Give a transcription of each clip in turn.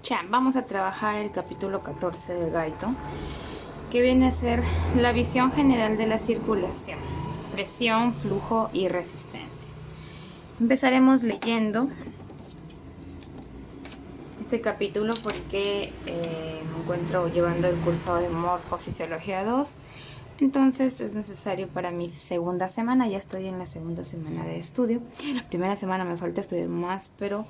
Ya, vamos a trabajar el capítulo 14 del Gaito, que viene a ser la visión general de la circulación, presión, flujo y resistencia. Empezaremos leyendo este capítulo porque me encuentro llevando el curso de Morfofisiología 2, entonces es necesario para mi segunda semana. Ya estoy en la segunda semana de estudio. La primera semana me falta estudiar más, pero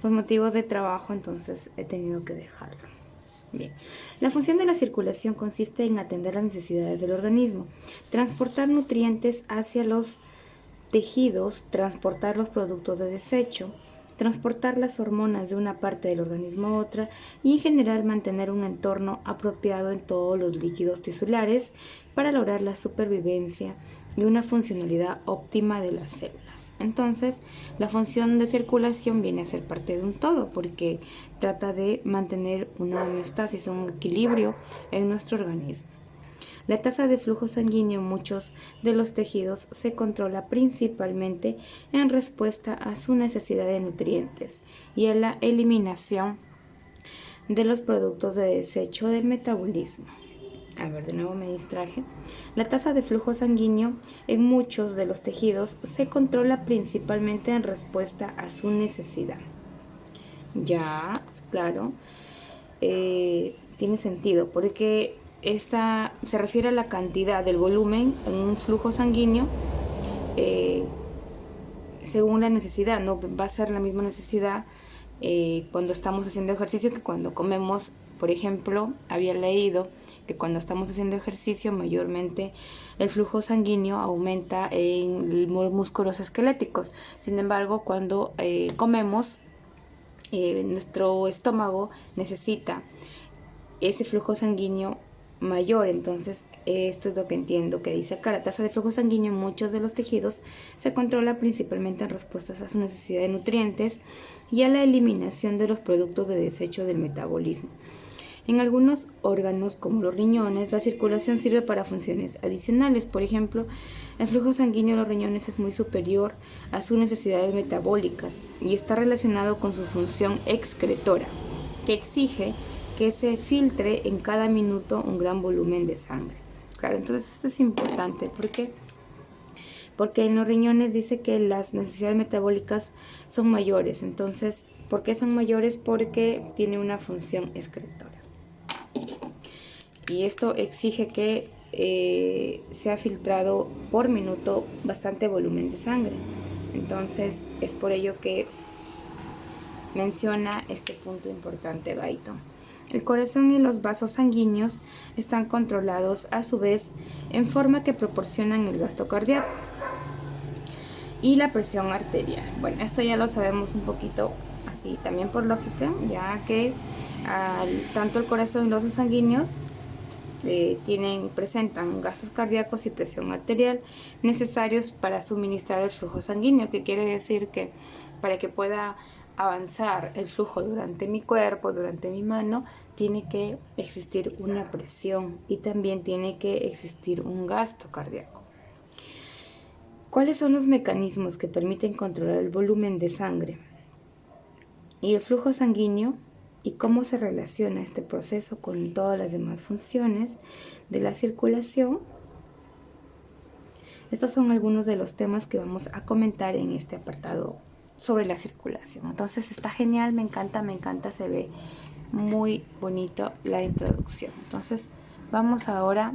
por motivos de trabajo entonces he tenido que dejarlo. Bien, la función de la circulación consiste en atender las necesidades del organismo, transportar nutrientes hacia los tejidos, transportar los productos de desecho, transportar las hormonas de una parte del organismo a otra y en general mantener un entorno apropiado en todos los líquidos tisulares para lograr la supervivencia y una funcionalidad óptima de las células. Entonces, la función de circulación viene a ser parte de un todo porque trata de mantener una homeostasis, un equilibrio en nuestro organismo. La tasa de flujo sanguíneo en muchos de los tejidos se controla principalmente en respuesta a su necesidad de nutrientes y a la eliminación de los productos de desecho del metabolismo. A ver, de nuevo me distraje. La tasa de flujo sanguíneo en muchos de los tejidos se controla principalmente en respuesta a su necesidad. Ya, claro, tiene sentido porque esta se refiere a la cantidad del volumen en un flujo sanguíneo según la necesidad. No va a ser la misma necesidad cuando estamos haciendo ejercicio que cuando comemos. Por ejemplo, había leído que cuando estamos haciendo ejercicio mayormente el flujo sanguíneo aumenta en los músculos esqueléticos. Sin embargo, cuando comemos, nuestro estómago necesita ese flujo sanguíneo mayor. Entonces, esto es lo que entiendo que dice acá. La tasa de flujo sanguíneo en muchos de los tejidos se controla principalmente en respuesta a su necesidad de nutrientes y a la eliminación de los productos de desecho del metabolismo. En algunos órganos, como los riñones, la circulación sirve para funciones adicionales. Por ejemplo, el flujo sanguíneo de los riñones es muy superior a sus necesidades metabólicas y está relacionado con su función excretora, que exige que se filtre en cada minuto un gran volumen de sangre. Claro, entonces esto es importante. ¿Por qué? Porque en los riñones dice que las necesidades metabólicas son mayores. Entonces, ¿por qué son mayores? Porque tiene una función excretora. Y esto exige que sea filtrado por minuto bastante volumen de sangre. Entonces, es por ello que menciona este punto importante Gaito. El corazón y los vasos sanguíneos están controlados a su vez en forma que proporcionan el gasto cardíaco y la presión arterial. Bueno, esto ya lo sabemos un poquito así también por lógica, ya que tanto el corazón y los vasos sanguíneos presentan gastos cardíacos y presión arterial necesarios para suministrar el flujo sanguíneo, que quiere decir que para que pueda avanzar el flujo durante mi cuerpo, durante mi mano, tiene que existir una presión y también tiene que existir un gasto cardíaco. ¿Cuáles son los mecanismos que permiten controlar el volumen de sangre y el flujo sanguíneo y cómo se relaciona este proceso con todas las demás funciones de la circulación? Estos son algunos de los temas que vamos a comentar en este apartado sobre la circulación. Entonces está genial, me encanta, se ve muy bonito la introducción. Entonces vamos ahora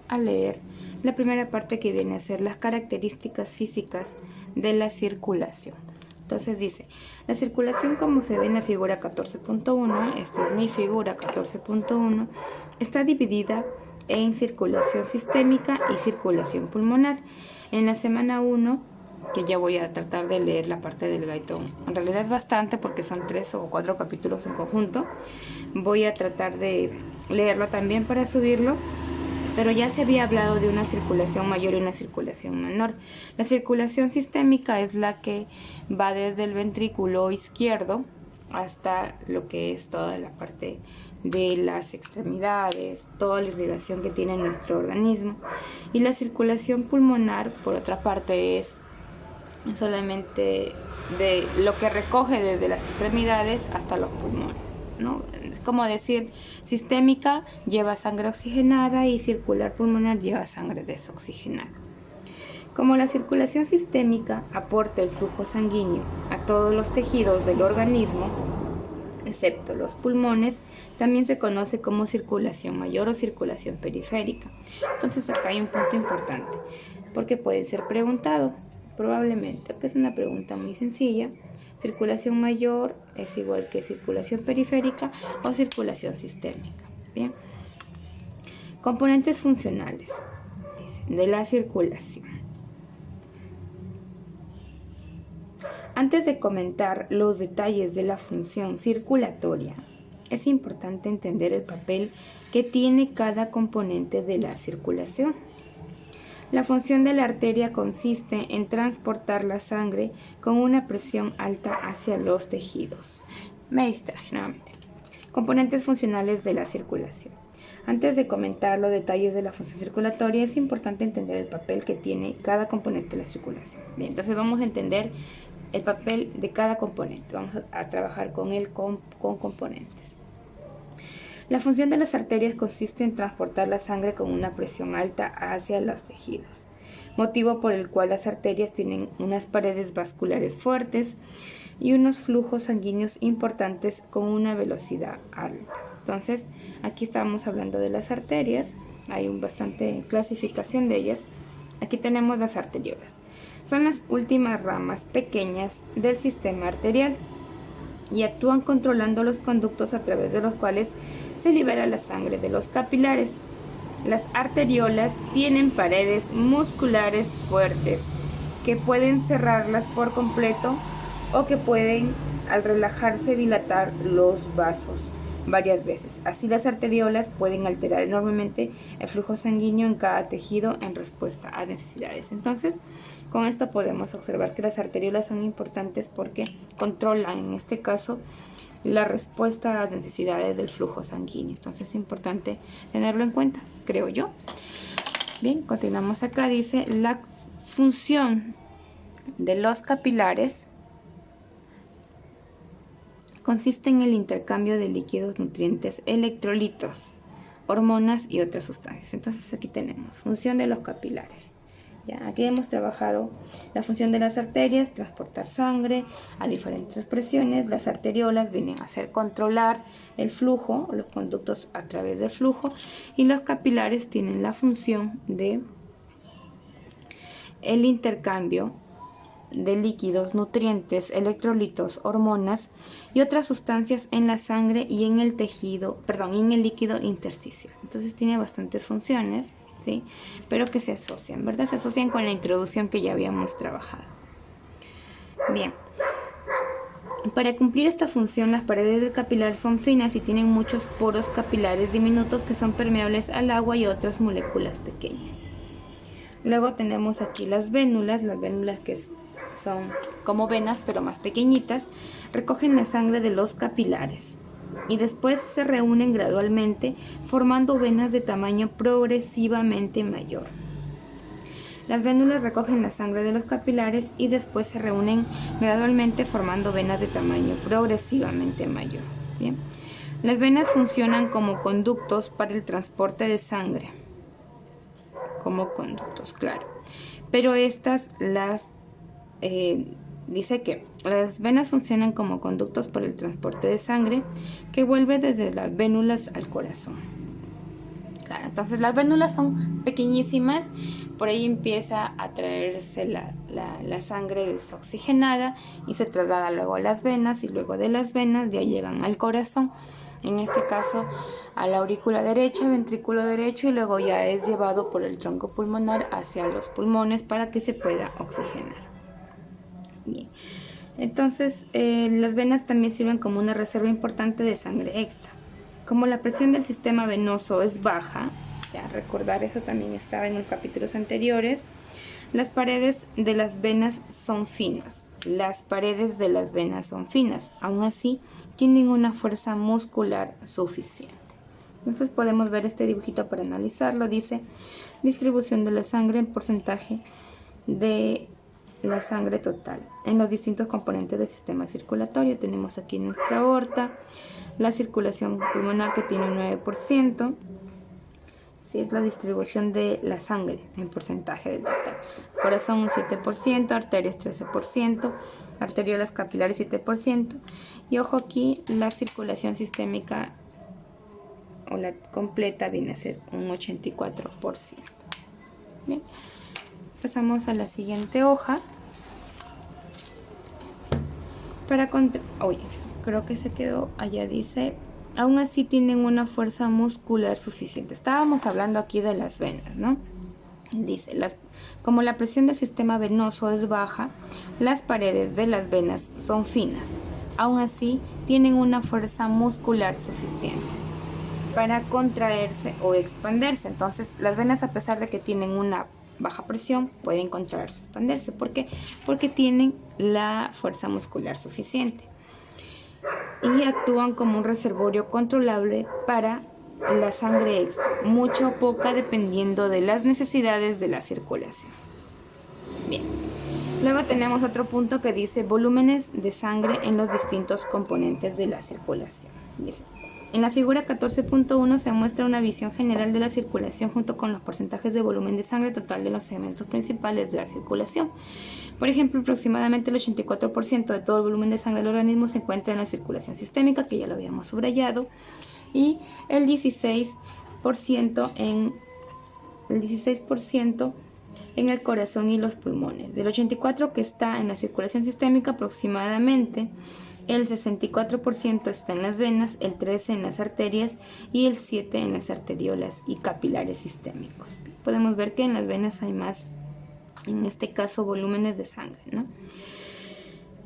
a leer la primera parte, que viene a ser las características físicas de la circulación. Entonces dice, la circulación, como se ve en la figura 14.1, esta es mi figura 14.1, está dividida en circulación sistémica y circulación pulmonar. En la semana 1, que ya voy a tratar de leer la parte del Gaito, en realidad es bastante porque son 3 o 4 capítulos en conjunto, voy a tratar de leerlo también para subirlo. Pero ya se había hablado de una circulación mayor y una circulación menor. La circulación sistémica es la que va desde el ventrículo izquierdo hasta lo que es toda la parte de las extremidades, toda la irrigación que tiene nuestro organismo. Y la circulación pulmonar, por otra parte, es solamente de lo que recoge desde las extremidades hasta los pulmones. ¿no? Es como decir, sistémica lleva sangre oxigenada y circular pulmonar lleva sangre desoxigenada. Como la circulación sistémica aporta el flujo sanguíneo a todos los tejidos del organismo, excepto los pulmones, también se conoce como circulación mayor o circulación periférica. Entonces acá hay un punto importante, porque puede ser preguntado, probablemente, que es una pregunta muy sencilla. Circulación mayor es igual que circulación periférica o circulación sistémica. Bien. Componentes funcionales de la circulación. Antes de comentar los detalles de la función circulatoria, es importante entender el papel que tiene cada componente de la circulación. La función de la arteria consiste en transportar la sangre con una presión alta hacia los tejidos. Me distraje nuevamente. Componentes funcionales de la circulación. Antes de comentar los detalles de la función circulatoria, es importante entender el papel que tiene cada componente de la circulación. Bien, entonces vamos a entender el papel de cada componente. Vamos a trabajar con él con componentes. La función de las arterias consiste en transportar la sangre con una presión alta hacia los tejidos, motivo por el cual las arterias tienen unas paredes vasculares fuertes y unos flujos sanguíneos importantes con una velocidad alta. Entonces, aquí estamos hablando de las arterias, hay bastante clasificación de ellas. Aquí tenemos las arteriolas. Son las últimas ramas pequeñas del sistema arterial y actúan controlando los conductos a través de los cuales se libera la sangre de los capilares. Las arteriolas tienen paredes musculares fuertes que pueden cerrarlas por completo o que pueden, al relajarse, dilatar los vasos varias veces. Así las arteriolas pueden alterar enormemente el flujo sanguíneo en cada tejido en respuesta a necesidades. Entonces, con esto podemos observar que las arteriolas son importantes porque controlan, en este caso, la respuesta a necesidades del flujo sanguíneo. Entonces es importante tenerlo en cuenta, creo yo. Bien, continuamos acá. Dice, la función de los capilares consiste en el intercambio de líquidos, nutrientes, electrolitos, hormonas y otras sustancias. Entonces aquí tenemos función de los capilares. Ya, aquí hemos trabajado la función de las arterias, transportar sangre a diferentes presiones. Las arteriolas vienen a hacer controlar el flujo, los conductos a través del flujo, y los capilares tienen la función de el intercambio de líquidos, nutrientes, electrolitos, hormonas y otras sustancias en la sangre y en el tejido, en el líquido intersticial. Entonces tiene bastantes funciones, ¿sí? Pero que se asocian, ¿verdad? Se asocian con la introducción que ya habíamos trabajado. Bien. Para cumplir esta función, las paredes del capilar son finas y tienen muchos poros capilares diminutos que son permeables al agua y otras moléculas pequeñas. Luego tenemos aquí las vénulas que son como venas pero más pequeñitas, recogen la sangre de los capilares y después se reúnen gradualmente formando venas de tamaño progresivamente mayor. Las vénulas recogen la sangre de los capilares y después se reúnen gradualmente formando venas de tamaño progresivamente mayor. Bien. Las venas funcionan como conductos para el transporte de sangre, como conductos, claro, pero estas dice que las venas funcionan como conductos para el transporte de sangre que vuelve desde las vénulas al corazón. Claro, entonces las vénulas son pequeñísimas, por ahí empieza a traerse la sangre desoxigenada y se traslada luego a las venas y luego de las venas ya llegan al corazón, en este caso a la aurícula derecha, ventrículo derecho y luego ya es llevado por el tronco pulmonar hacia los pulmones para que se pueda oxigenar. Bien. Entonces, las venas también sirven como una reserva importante de sangre extra. Como la presión del sistema venoso es baja, ya recordar eso también estaba en los capítulos anteriores, las paredes de las venas son finas. Aún así, tienen una fuerza muscular suficiente. Entonces podemos ver este dibujito para analizarlo. Dice, distribución de la sangre en porcentaje de la sangre total en los distintos componentes del sistema circulatorio. Tenemos aquí nuestra aorta, la circulación pulmonar que tiene un 9%. Sí, es la distribución de la sangre en porcentaje del total. Corazón un 7%, arterias 13%, arteriolas capilares 7%. Y ojo aquí, la circulación sistémica o la completa viene a ser un 84%. Bien, pasamos a la siguiente hoja. Oye, creo que se quedó, allá dice... Aún así tienen una fuerza muscular suficiente. Estábamos hablando aquí de las venas, ¿no? Dice, como la presión del sistema venoso es baja, las paredes de las venas son finas. Aún así, tienen una fuerza muscular suficiente para contraerse o expandirse. Entonces, las venas, a pesar de que tienen una baja presión, pueden contraerse, expandirse. ¿Por qué? Porque tienen la fuerza muscular suficiente. Y actúan como un reservorio controlable para la sangre extra, mucha o poca dependiendo de las necesidades de la circulación. Bien, luego tenemos otro punto que dice volúmenes de sangre en los distintos componentes de la circulación. Dice, en la figura 14.1 se muestra una visión general de la circulación junto con los porcentajes de volumen de sangre total de los segmentos principales de la circulación. Por ejemplo, aproximadamente el 84% de todo el volumen de sangre del organismo se encuentra en la circulación sistémica, que ya lo habíamos subrayado, y el 16% en el corazón y los pulmones. Del 84% que está en la circulación sistémica, aproximadamente el 64% está en las venas, el 13% en las arterias y el 7% en las arteriolas y capilares sistémicos. Podemos ver que en las venas hay más, en este caso, volúmenes de sangre, ¿no?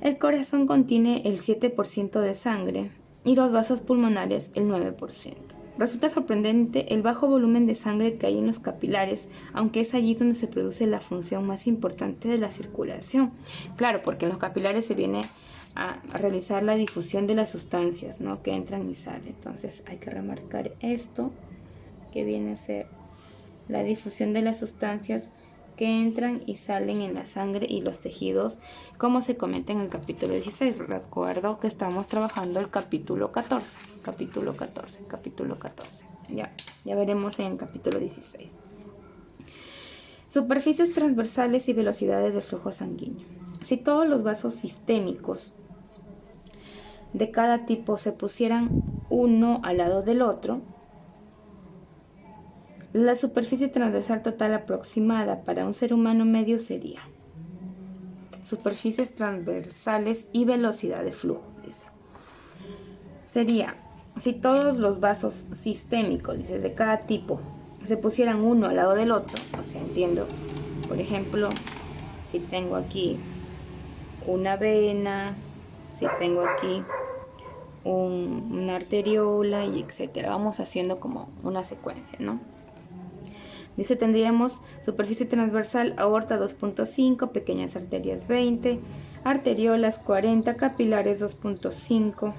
El corazón contiene el 7% de sangre y los vasos pulmonares el 9%. Resulta sorprendente el bajo volumen de sangre que hay en los capilares, aunque es allí donde se produce la función más importante de la circulación. Claro, porque en los capilares se viene a realizar la difusión de las sustancias, ¿no?, que entran y salen. Entonces hay que remarcar esto, que viene a ser la difusión de las sustancias que entran y salen en la sangre y los tejidos, como se comenta en el capítulo 16. Recuerdo que estamos trabajando el capítulo 14. Ya veremos en el capítulo 16. Superficies transversales y velocidades de flujo sanguíneo. Si todos los vasos sistémicos de cada tipo se pusieran uno al lado del otro, la superficie transversal total aproximada para un ser humano medio sería superficies transversales y velocidad de flujo, dice. Sería, si todos los vasos sistémicos, dice, de cada tipo se pusieran uno al lado del otro, o sea, entiendo, por ejemplo, si tengo aquí una vena, si tengo aquí una arteriola y etcétera, vamos haciendo como una secuencia, ¿no? Dice, tendríamos superficie transversal, aorta 2.5, pequeñas arterias 20, arteriolas 40, capilares 2.5,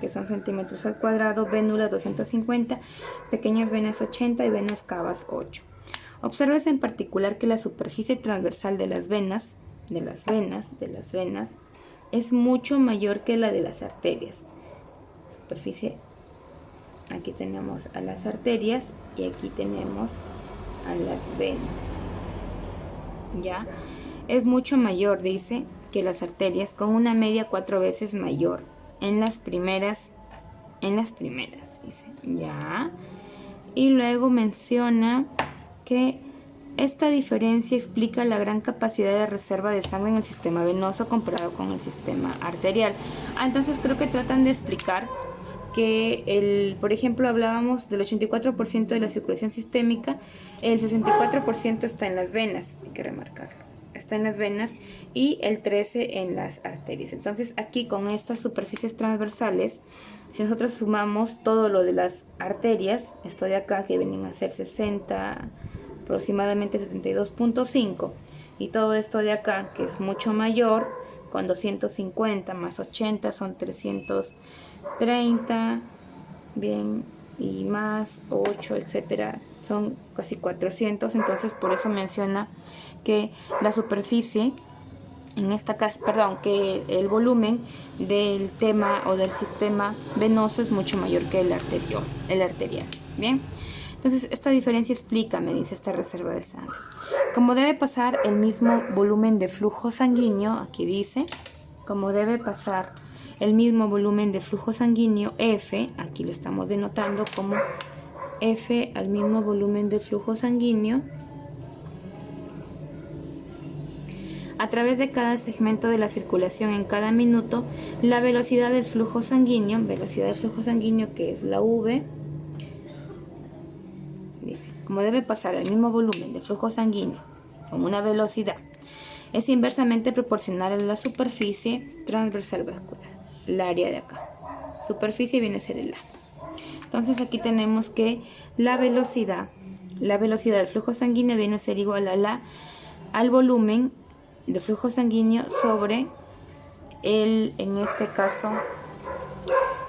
que son centímetros al cuadrado, vénulas 250, pequeñas venas 80 y venas cavas 8. Obsérvese en particular que la superficie transversal de las venas es mucho mayor que la de las arterias. Superficie, aquí tenemos a las arterias y aquí tenemos a las venas. Ya es mucho mayor, dice, que las arterias, con una media 4 veces mayor en las primeras, dice, ya. Y luego menciona que esta diferencia explica la gran capacidad de reserva de sangre en el sistema venoso comparado con el sistema arterial. Entonces creo que tratan de explicar que por ejemplo, hablábamos del 84% de la circulación sistémica, el 64% está en las venas, hay que remarcarlo, está en las venas, y el 13% en las arterias. Entonces aquí con estas superficies transversales, si nosotros sumamos todo lo de las arterias, esto de acá que vienen a ser 60, aproximadamente 72.5, y todo esto de acá que es mucho mayor, con 250 más 80 son 330, bien, y más 8, etcétera, son casi 400. Entonces por eso menciona que la superficie en esta casa, perdón, que el volumen del tema o del sistema venoso es mucho mayor que el arterial. Bien, entonces esta diferencia explica, me dice esta reserva de sangre. Como debe pasar el mismo volumen de flujo sanguíneo, aquí dice, como debe pasar el mismo volumen de flujo sanguíneo F, aquí lo estamos denotando como F al mismo volumen de flujo sanguíneo, a través de cada segmento de la circulación en cada minuto, la velocidad del flujo sanguíneo que es la V, dice, como debe pasar el mismo volumen de flujo sanguíneo con una velocidad, es inversamente proporcional a la superficie transversal vascular, el área de acá. Superficie viene a ser el A. Entonces aquí tenemos que la velocidad del flujo sanguíneo viene a ser igual al volumen de flujo sanguíneo sobre en este caso,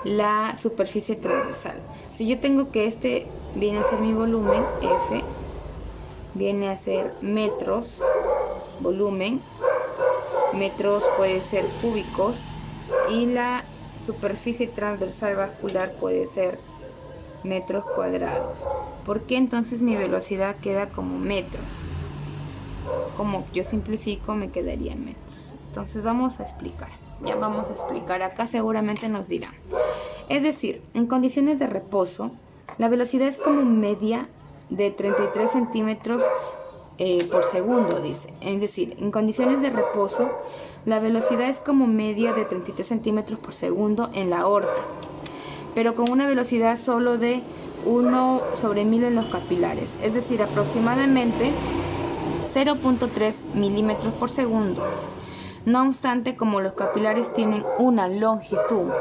la superficie transversal. Si yo tengo que este viene a ser mi volumen, F, viene a ser metros, volumen, metros puede ser cúbicos, y la superficie transversal vascular puede ser metros cuadrados. ¿Por qué entonces mi velocidad queda como metros? Como yo simplifico, me quedaría en metros. Entonces vamos a explicar. Ya vamos a explicar. Acá seguramente nos dirán. Es decir, en condiciones de reposo, la velocidad es como media de 33 centímetros por segundo, dice. Es decir, en condiciones de reposo, la velocidad es como media de 33 centímetros por segundo en la aorta, pero con una velocidad solo de 1/1000 en los capilares. Es decir, aproximadamente 0.3 milímetros por segundo. No obstante, como los capilares tienen una longitud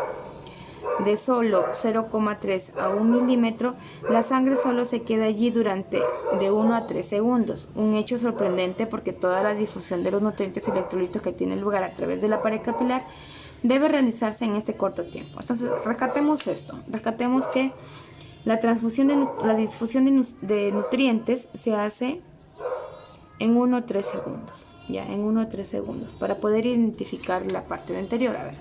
de solo 0,3 a 1 milímetro, la sangre solo se queda allí durante de 1 a 3 segundos. Un hecho sorprendente porque toda la difusión de los nutrientes y electrolitos que tiene lugar a través de la pared capilar debe realizarse en este corto tiempo. Entonces, rescatemos esto. Rescatemos que la difusión de nutrientes se hace en 1 a 3 segundos. Ya, en 1 a 3 segundos. Para poder identificar la parte anterior, a ver.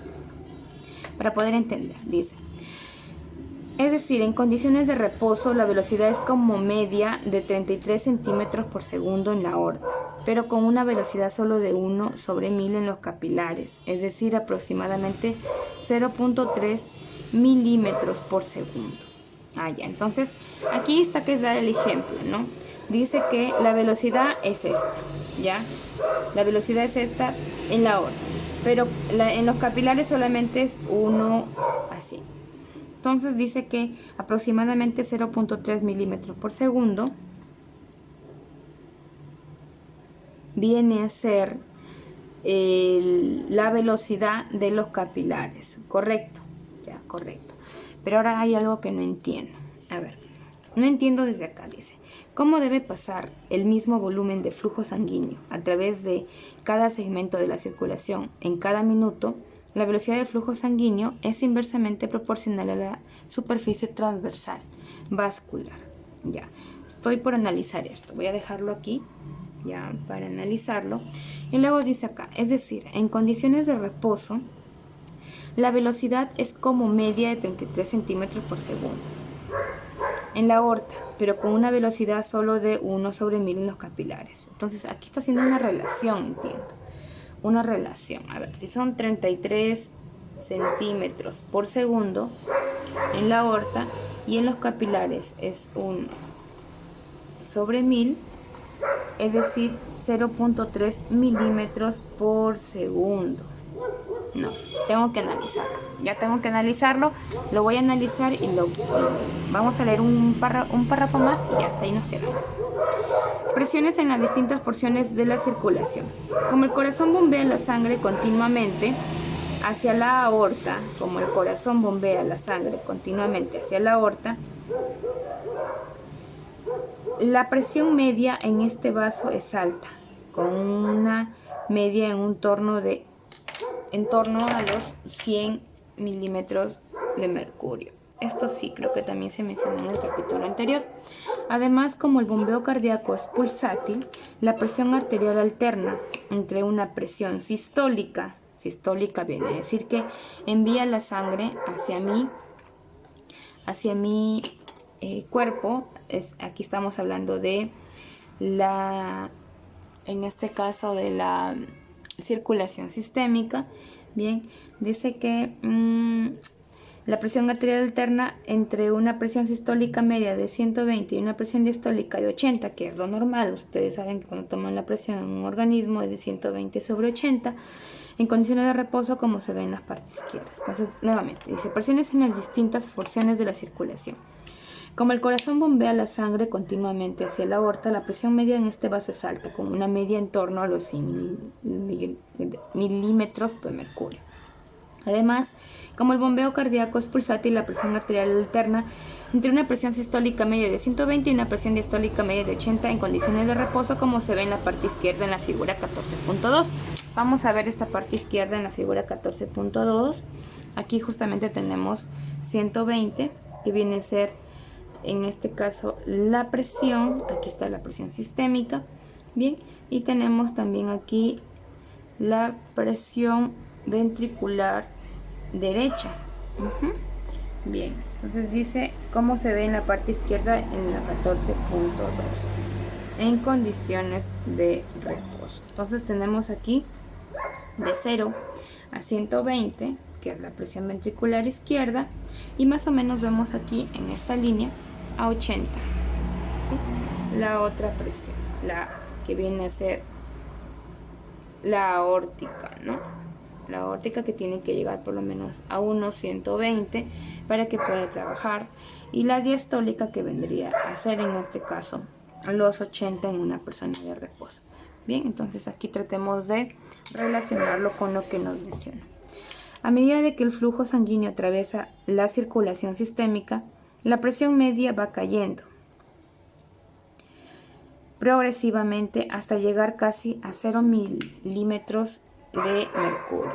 Para poder entender, dice. Es decir, en condiciones de reposo, la velocidad es como media de 33 centímetros por segundo en la aorta, pero con una velocidad solo de 1/1000 en los capilares, es decir, aproximadamente 0.3 milímetros por segundo. Ya, entonces, aquí está que da el ejemplo, ¿no? Dice que la velocidad es esta, ¿ya? La velocidad es esta en la aorta, pero en los capilares solamente es 1 así. Entonces dice que aproximadamente 0.3 milímetros por segundo viene a ser la velocidad de los capilares, ¿correcto? Ya, correcto. Pero ahora hay algo que no entiendo. A ver, no entiendo desde acá, dice. ¿Cómo debe pasar el mismo volumen de flujo sanguíneo a través de cada segmento de la circulación en cada minuto? La velocidad del flujo sanguíneo es inversamente proporcional a la superficie transversal vascular. Ya, estoy por analizar esto. Voy a dejarlo aquí, ya, para analizarlo. Y luego dice acá, es decir, en condiciones de reposo, la velocidad es como media de 33 centímetros por segundo en la aorta, pero con una velocidad solo de 1/1000 en los capilares. Entonces aquí está haciendo una relación, entiendo. Una relación. A ver, si son 33 centímetros por segundo en la aorta y en los capilares es 1/1000, es decir, 0.3 milímetros por segundo. No, tengo que analizarlo. Ya tengo que analizarlo. Lo voy a analizar y vamos a leer un párrafo más y ya hasta ahí nos quedamos. Presiones en las distintas porciones de la circulación. Como el corazón bombea la sangre continuamente hacia la aorta, la presión media en este vaso es alta, con una media en torno a los 100 milímetros de mercurio. Esto sí, creo que también se mencionó en el capítulo anterior. Además, como el bombeo cardíaco es pulsátil, la presión arterial alterna entre una presión sistólica viene a decir que envía la sangre hacia mi cuerpo. Aquí estamos hablando de en este caso de la circulación sistémica. Bien, dice que la presión arterial alterna entre una presión sistólica media de 120 y una presión diastólica de 80, que es lo normal. Ustedes saben que cuando toman la presión en un organismo es de 120 sobre 80, en condiciones de reposo, como se ve en la parte izquierda. Entonces, nuevamente, dice presiones en las distintas porciones de la circulación. Como el corazón bombea la sangre continuamente hacia la aorta, la presión media en este vaso es alta, con una media en torno a los 100 milímetros de mercurio. Además, como el bombeo cardíaco es pulsátil, la presión arterial alterna entre una presión sistólica media de 120 y una presión diastólica media de 80 en condiciones de reposo, como se ve en la parte izquierda en la figura 14.2. Vamos a ver esta parte izquierda en la figura 14.2. Aquí justamente tenemos 120, que viene a ser, en este caso, la presión. Aquí está la presión sistémica. Bien, y tenemos también aquí la presión ventricular derecha. Bien, entonces dice cómo se ve en la parte izquierda en la 14.2 en condiciones de reposo. Entonces tenemos aquí de 0 a 120, que es la presión ventricular izquierda, y más o menos vemos aquí en esta línea a 80, ¿sí? La otra presión, la que viene a ser la aórtica, ¿no? La aórtica, que tiene que llegar por lo menos a unos 120 para que pueda trabajar, y la diastólica, que vendría a ser en este caso los 80 en una persona de reposo. Bien, entonces aquí tratemos de relacionarlo con lo que nos menciona. A medida de que el flujo sanguíneo atraviesa la circulación sistémica, la presión media va cayendo progresivamente hasta llegar casi a 0 milímetros de mercurio.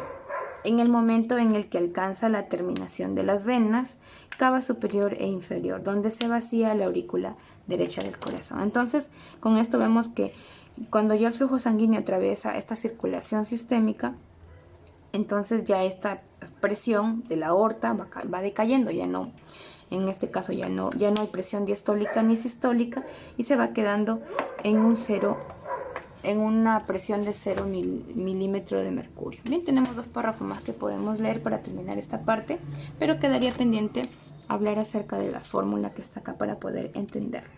En el momento en el que alcanza la terminación de las venas cava superior e inferior, donde se vacía la aurícula derecha del corazón. Entonces, con esto vemos que cuando ya el flujo sanguíneo atraviesa esta circulación sistémica, entonces ya esta presión de la aorta va decayendo, ya no, en este caso ya no hay presión diastólica ni sistólica, y se va quedando en una presión de 0 milímetro de mercurio. Bien, tenemos dos párrafos más que podemos leer para terminar esta parte, pero quedaría pendiente hablar acerca de la fórmula que está acá para poder entenderlo.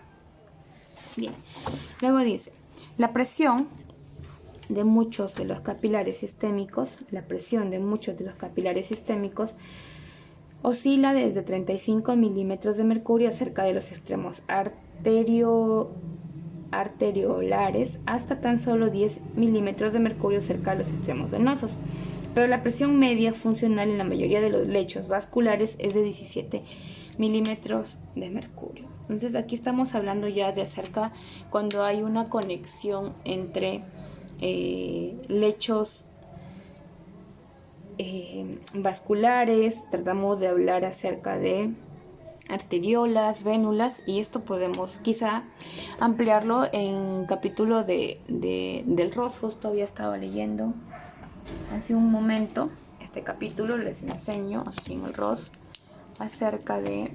Bien, luego dice, la presión de muchos de los capilares sistémicos, oscila desde 35 milímetros de mercurio cerca de los extremos arteriolares hasta tan solo 10 milímetros de mercurio cerca de los extremos venosos. Pero la presión media funcional en la mayoría de los lechos vasculares es de 17 milímetros de mercurio. Entonces aquí estamos hablando ya de acerca cuando hay una conexión entre lechos vasculares. Tratamos de hablar acerca de arteriolas, vénulas, y esto podemos quizá ampliarlo en capítulo del ROS. Justo había estado leyendo hace un momento este capítulo, les enseño aquí en el ROS acerca de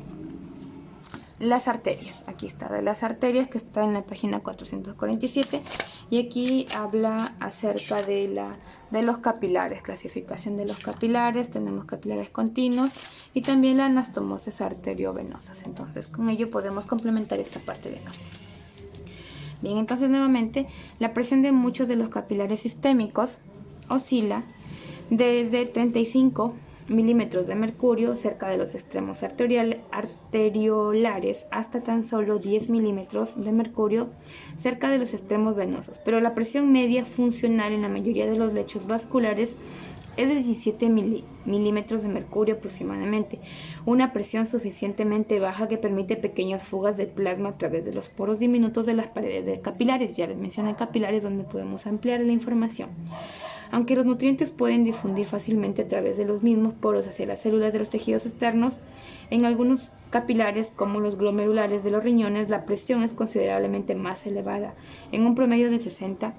las arterias. Aquí está, de las arterias, que está en la página 447, y aquí habla acerca de los capilares, clasificación de los capilares. Tenemos capilares continuos y también la anastomosis arteriovenosas. Entonces con ello podemos complementar esta parte de acá. Bien, entonces nuevamente la presión de muchos de los capilares sistémicos oscila desde 35 milímetros de mercurio cerca de los extremos arteriolares hasta tan solo 10 milímetros de mercurio cerca de los extremos venosos, pero la presión media funcional en la mayoría de los lechos vasculares es de 17 milímetros de mercurio aproximadamente, una presión suficientemente baja que permite pequeñas fugas de plasma a través de los poros diminutos de las paredes de capilares. Ya les mencioné capilares, donde podemos ampliar la información. Aunque los nutrientes pueden difundir fácilmente a través de los mismos poros hacia las células de los tejidos externos, en algunos capilares como los glomerulares de los riñones la presión es considerablemente más elevada, en un promedio de 60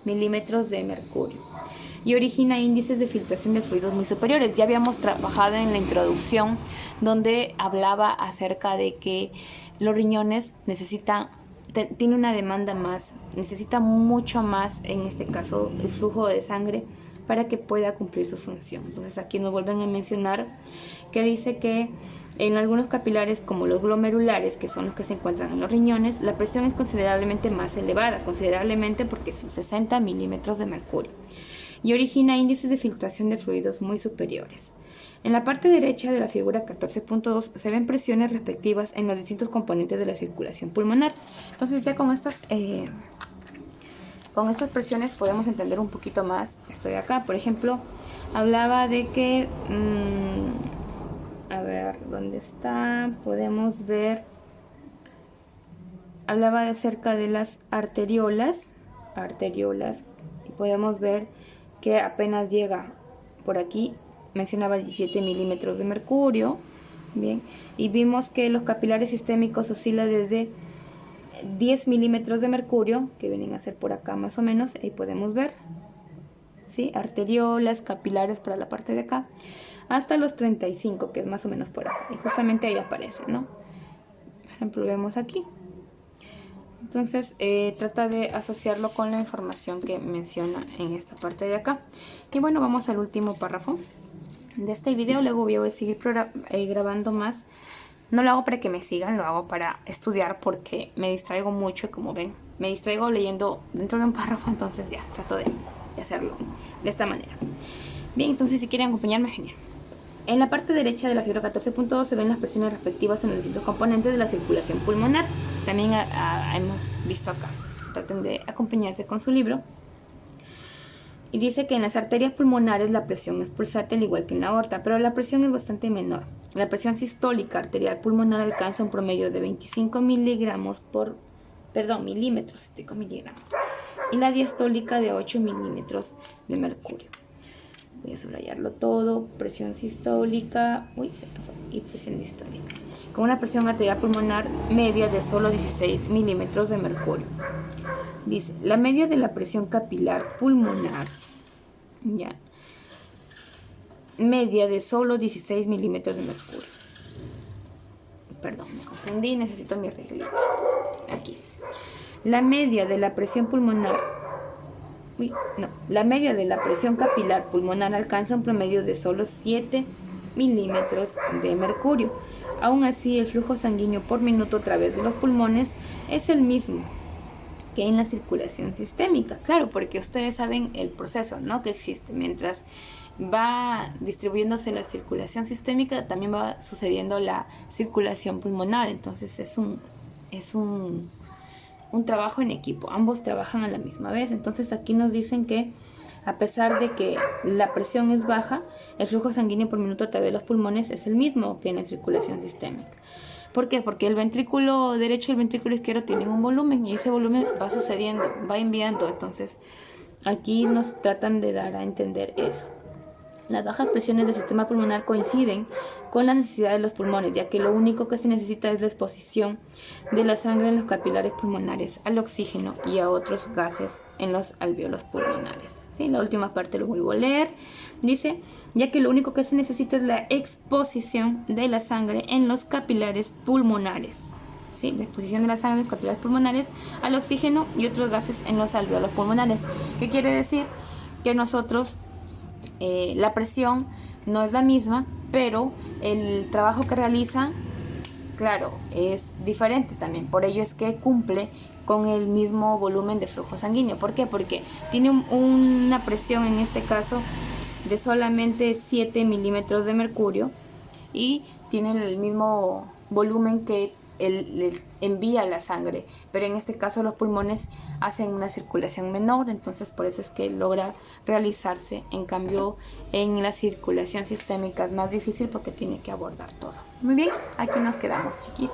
milímetros de mercurio, y origina índices de filtración de fluidos muy superiores. Ya habíamos trabajado en la introducción donde hablaba acerca de que los riñones tiene una demanda más, necesita mucho más, en este caso, el flujo de sangre para que pueda cumplir su función. Entonces aquí nos vuelven a mencionar que dice que en algunos capilares como los glomerulares, que son los que se encuentran en los riñones, la presión es considerablemente más elevada, considerablemente porque son 60 milímetros de mercurio, y origina índices de filtración de fluidos muy superiores. En la parte derecha de la figura 14.2 se ven presiones respectivas en los distintos componentes de la circulación pulmonar. Entonces ya con estas presiones podemos entender un poquito más esto de acá. Por ejemplo, hablaba de que, a ver, ¿dónde está? Podemos ver, hablaba acerca de las arteriolas, y podemos ver que apenas llega por aquí. Mencionaba 17 milímetros de mercurio, bien, y vimos que los capilares sistémicos oscilan desde 10 milímetros de mercurio, que vienen a ser por acá más o menos, ahí podemos ver, ¿sí? Arteriolas, capilares para la parte de acá, hasta los 35, que es más o menos por acá, y justamente ahí aparece, ¿no? Por ejemplo, vemos aquí. Entonces trata de asociarlo con la información que menciona en esta parte de acá. Y bueno, vamos al último párrafo de este video. Luego voy a seguir grabando más. No lo hago para que me sigan, lo hago para estudiar porque me distraigo mucho y como ven, me distraigo leyendo dentro de un párrafo, entonces ya trato de hacerlo de esta manera. Bien, entonces si quieren acompañarme, genial. En la parte derecha de la figura 14.2 se ven las presiones respectivas en los distintos componentes de la circulación pulmonar. También hemos visto acá. Traten de acompañarse con su libro. Y dice que en las arterias pulmonares la presión es pulsante al igual que en la aorta, pero la presión es bastante menor. La presión sistólica arterial pulmonar alcanza un promedio de 25 milímetros, y la diastólica de 8 milímetros de mercurio. Voy a subrayarlo todo. Presión sistólica y presión distólica, con una presión arterial pulmonar media de solo 16 milímetros de mercurio. Dice, la media de la presión capilar pulmonar, ya, media de solo 16 milímetros de mercurio. Perdón, me confundí, necesito mi reglito. Aquí. La media de la presión pulmonar, la media de la presión capilar pulmonar alcanza un promedio de solo 7 milímetros de mercurio. Aún así, el flujo sanguíneo por minuto a través de los pulmones es el mismo que en la circulación sistémica. Claro, porque ustedes saben el proceso, ¿no?, que existe. Mientras va distribuyéndose la circulación sistémica, también va sucediendo la circulación pulmonar. Entonces es un trabajo en equipo. Ambos trabajan a la misma vez. Entonces aquí nos dicen que a pesar de que la presión es baja, el flujo sanguíneo por minuto a través de los pulmones es el mismo que en la circulación sistémica. ¿Por qué? Porque el ventrículo derecho y el ventrículo izquierdo tienen un volumen y ese volumen va sucediendo, va enviando. Entonces, aquí nos tratan de dar a entender eso. Las bajas presiones del sistema pulmonar coinciden con la necesidad de los pulmones, ya que lo único que se necesita es la exposición de la sangre en los capilares pulmonares al oxígeno y a otros gases en los alvéolos pulmonares. ¿Sí? La última parte lo vuelvo a leer. Dice, ya que lo único que se necesita es la exposición de la sangre en los capilares pulmonares. ¿Sí? La exposición de la sangre en los capilares pulmonares al oxígeno y otros gases en los alvéolos pulmonares. ¿Qué quiere decir? Que nosotros, la presión no es la misma, pero el trabajo que realizan, claro, es diferente también. Por ello es que cumple con el mismo volumen de flujo sanguíneo. ¿Por qué? Porque tiene una presión, en este caso, de solamente 7 milímetros de mercurio y tiene el mismo volumen que le envía la sangre, pero en este caso los pulmones hacen una circulación menor, entonces por eso es que logra realizarse. En cambio, en la circulación sistémica es más difícil porque tiene que abordar todo. Muy bien, aquí nos quedamos, chiquis.